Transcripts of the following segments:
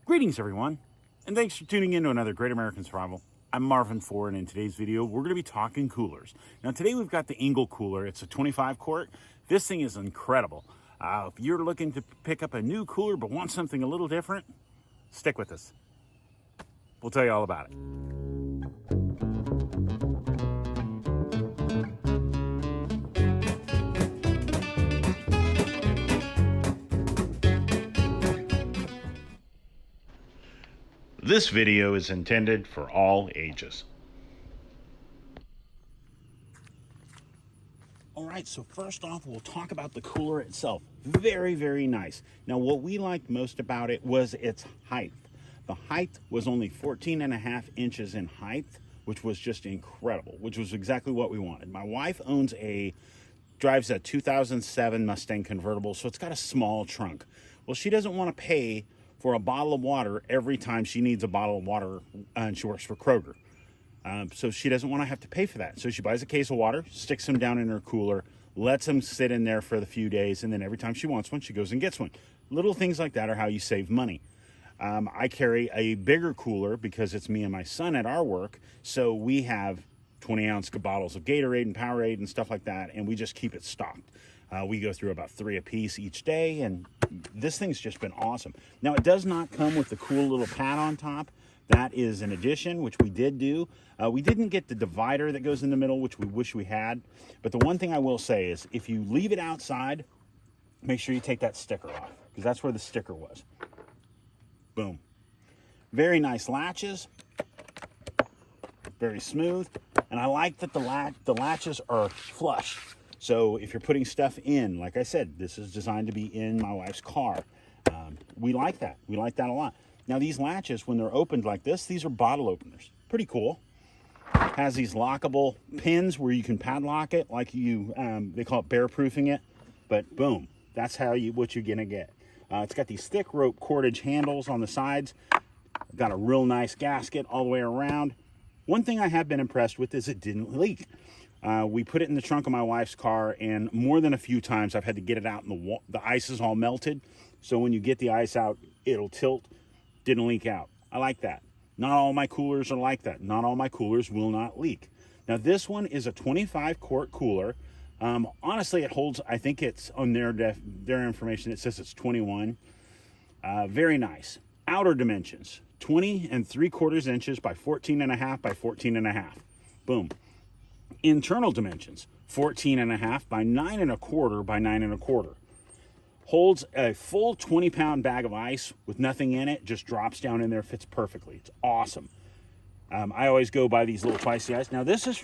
Greetings everyone, and thanks for tuning in to another Great American Survival. I'm Marvin Ford, and in today's video we're going to be talking coolers. Now today we've got the Engel Cooler. It's a 25 quart. This thing is incredible. If you're looking to pick up a new cooler but want something a little different, stick with us. We'll tell you all about it. This video is intended for all ages. All right, so first off, we'll talk about the cooler itself. Very, very nice. Now, what we liked most about it was its height. The height was only 14.5 inches in height, which was just incredible, which was exactly what we wanted. My wife drives a 2007 Mustang convertible, so it's got a small trunk. Well, she doesn't want to pay for a bottle of water every time she needs a bottle of water, and she works for Kroger. So she doesn't want to have to pay for that. So she buys a case of water, sticks them down in her cooler, lets them sit in there for the few days, and then every time she wants one, she goes and gets one. Little things like that are how you save money. I carry a bigger cooler because it's me and my son at our work, so we have 20-ounce bottles of Gatorade and Powerade and stuff like that, and we just keep it stocked. We go through about 3 a piece each day, and this thing's just been awesome. Now, it does not come with the cool little pad on top. That is an addition, which we did do. We didn't get the divider that goes in the middle, which we wish we had. But the one thing I will say is if you leave it outside, make sure you take that sticker off, because that's where the sticker was. Boom. Very nice latches. Very smooth. And I like that the latches are flush. So if you're putting stuff in, like I said, this is designed to be in my wife's car. We like that. We like that a lot. Now these latches, when they're opened like this, these are bottle openers. Pretty cool. Has these lockable pins where you can padlock it, like they call it bear proofing it. But boom, that's what you're gonna get. It's got these thick rope cordage handles on the sides. Got a real nice gasket all the way around. One thing I have been impressed with is it didn't leak. We put it in the trunk of my wife's car, and more than a few times I've had to get it out, and the ice is all melted. So when you get the ice out, it'll tilt. Didn't leak out. I like that. Not all my coolers are like that. Not all my coolers will not leak. Now this one is a 25 quart cooler. Honestly, it holds, I think it's on their information, it says it's 21. Very nice. Outer dimensions, 20 3/4 inches by 14.5 by 14.5. Boom. Internal dimensions, 14.5 by 9.25 by 9.25. Holds a full 20-pound bag of ice with nothing in it, just drops down in there, fits perfectly. It's awesome. I always go by these little twice the ice. Now this is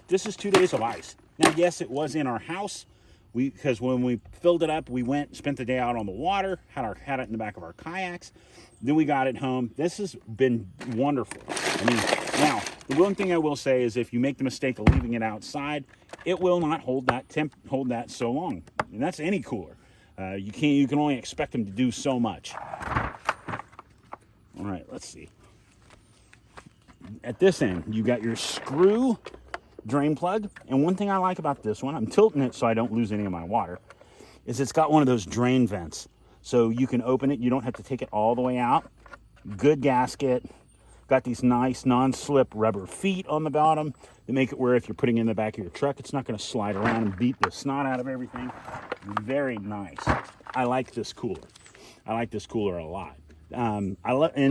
this is 2 days of ice. Now yes, it was in our house. Because when we filled it up, we spent the day out on the water, had it in the back of our kayaks. Then we got it home. This has been wonderful. I mean, now the one thing I will say is if you make the mistake of leaving it outside, it will not hold that so long. And that's any cooler. You can only expect them to do so much. All right, let's see. At this end, you got your screw drain plug. And one thing I like about this one, I'm tilting it so I don't lose any of my water, is it's got one of those drain vents. So you can open it, you don't have to take it all the way out. Good gasket. Got these nice non-slip rubber feet on the bottom that make it where if you're putting it in the back of your truck, it's not going to slide around and beat the snot out of everything. Very nice. I like this cooler. I like this cooler a lot. And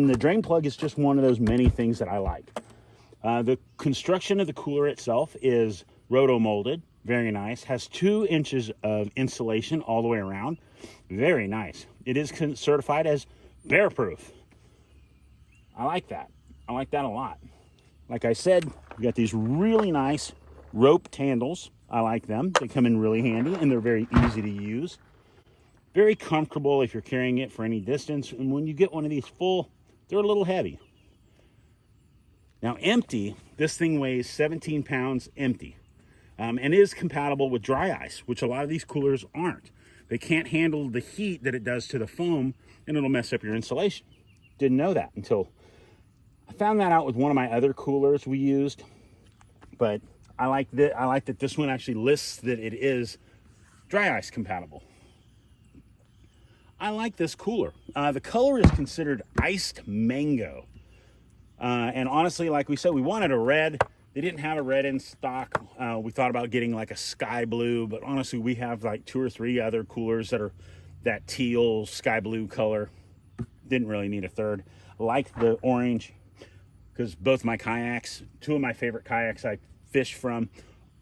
the drain plug is just one of those many things that I like. The construction of the cooler itself is roto-molded. Very nice. Has 2 inches of insulation all the way around. Very nice. It is certified as bear proof. I like that. I like that a lot. Like I said, we got these really nice roped handles. I like them. They come in really handy, and they're very easy to use. Very comfortable if you're carrying it for any distance. And when you get one of these full, they're a little heavy. Now empty, this thing weighs 17 pounds empty. And is compatible with dry ice, which a lot of these coolers aren't. They can't handle the heat that it does to the foam, and it'll mess up your insulation. Didn't know that until I found that out with one of my other coolers we used. But I like that this one actually lists that it is dry ice compatible. I like this cooler. The color is considered iced mango. And honestly, like we said, we wanted a red. They didn't have a red in stock. We thought about getting like a sky blue, but honestly, we have like 2 or 3 other coolers that are that teal sky blue color. Didn't really need a third. I like the orange because both my kayaks, 2 of my favorite kayaks I fish from,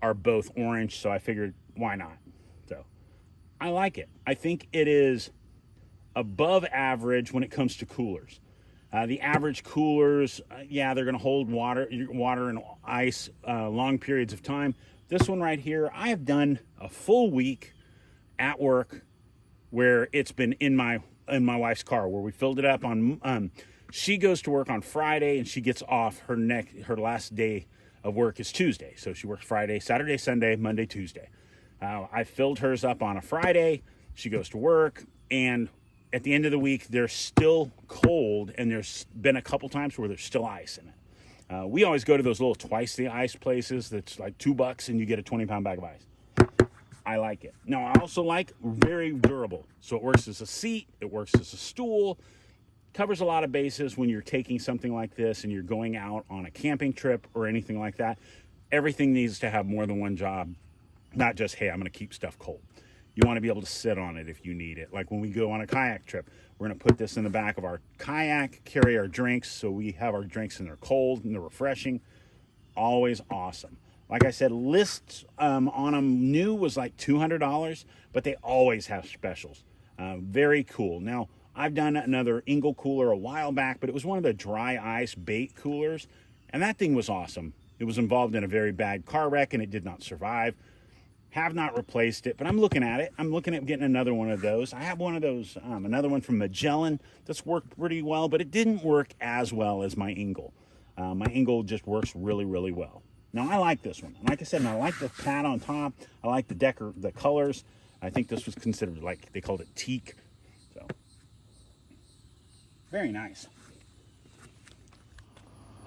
are both orange, so I figured why not. So I like it. I think it is above average when it comes to coolers. The average coolers, yeah, they're going to hold water and ice long periods of time. This one right here, I have done a full week at work where it's been in my wife's car, where we filled it up on. She goes to work on Friday and she gets off. Her last day of work is Tuesday, so she works Friday, Saturday, Sunday, Monday, Tuesday. I filled hers up on a Friday. She goes to work, and at the end of the week, they're still cold, and there's been a couple times where there's still ice in it. We always go to those little twice the ice places that's like $2 and you get a 20-pound bag of ice. I like it. Now, I also like very durable. So it works as a seat, it works as a stool, covers a lot of bases when you're taking something like this and you're going out on a camping trip or anything like that. Everything needs to have more than one job, not just, hey, I'm going to keep stuff cold. You want to be able to sit on it if you need it. Like when we go on a kayak trip, we're going to put this in the back of our kayak, carry our drinks, so we have our drinks and they're cold and they're refreshing. Always awesome. Like I said, lists on them new was like $200, but they always have specials. Very cool. Now, I've done another Engel cooler a while back, but it was one of the dry ice bait coolers, and that thing was awesome. It was involved in a very bad car wreck, and it did not survive. Have not replaced it, but I'm looking at it. I'm looking at getting another one of those. I have one of those, another one from Magellan that's worked pretty well, but it didn't work as well as my Engel. My Engel just works really, really well. Now, I like this one. Like I said, and I like the pad on top. I like the colors. I think this was considered, like, they called it teak. So, very nice.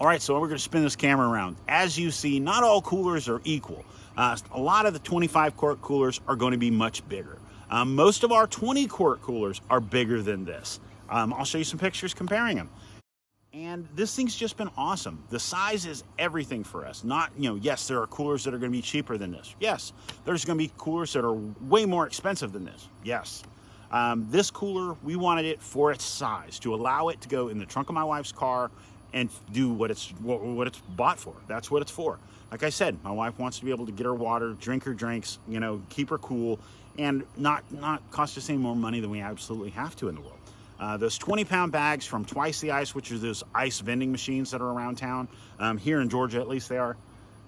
All right, so we're going to spin this camera around. As you see, not all coolers are equal. A lot of the 25-quart coolers are going to be much bigger. Most of our 20-quart coolers are bigger than this. I'll show you some pictures comparing them. And this thing's just been awesome. The size is everything for us. Not, yes, there are coolers that are going to be cheaper than this. Yes, there's going to be coolers that are way more expensive than this. Yes. This cooler, we wanted it for its size, to allow it to go in the trunk of my wife's car and do what it's bought for. That's what it's for. Like I said, my wife wants to be able to get her water, drink her drinks, keep her cool, and not cost us any more money than we absolutely have to in the world. Those 20-pound bags from Twice the Ice, which are those ice vending machines that are around town. Here in Georgia, at least they are.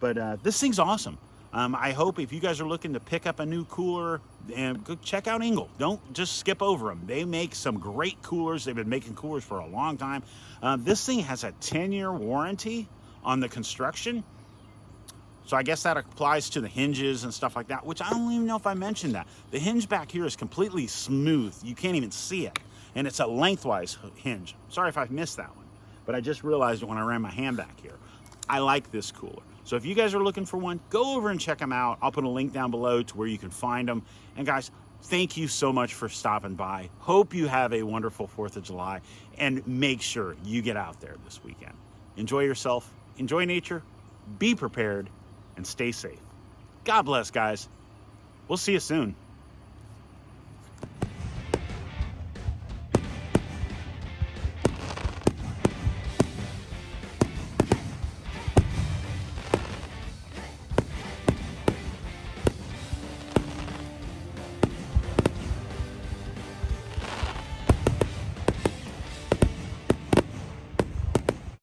But this thing's awesome. I hope if you guys are looking to pick up a new cooler, go check out Engel. Don't just skip over them. They make some great coolers. They've been making coolers for a long time. This thing has a 10-year warranty on the construction. So I guess that applies to the hinges and stuff like that, which I don't even know if I mentioned that. The hinge back here is completely smooth. You can't even see it. And it's a lengthwise hinge. Sorry if I missed that one, but I just realized it when I ran my hand back here. I like this cooler. So if you guys are looking for one, go over and check them out. I'll put a link down below to where you can find them. And guys, thank you so much for stopping by. Hope you have a wonderful 4th of July, and make sure you get out there this weekend. Enjoy yourself, enjoy nature, be prepared, and stay safe. God bless, guys. We'll see you soon.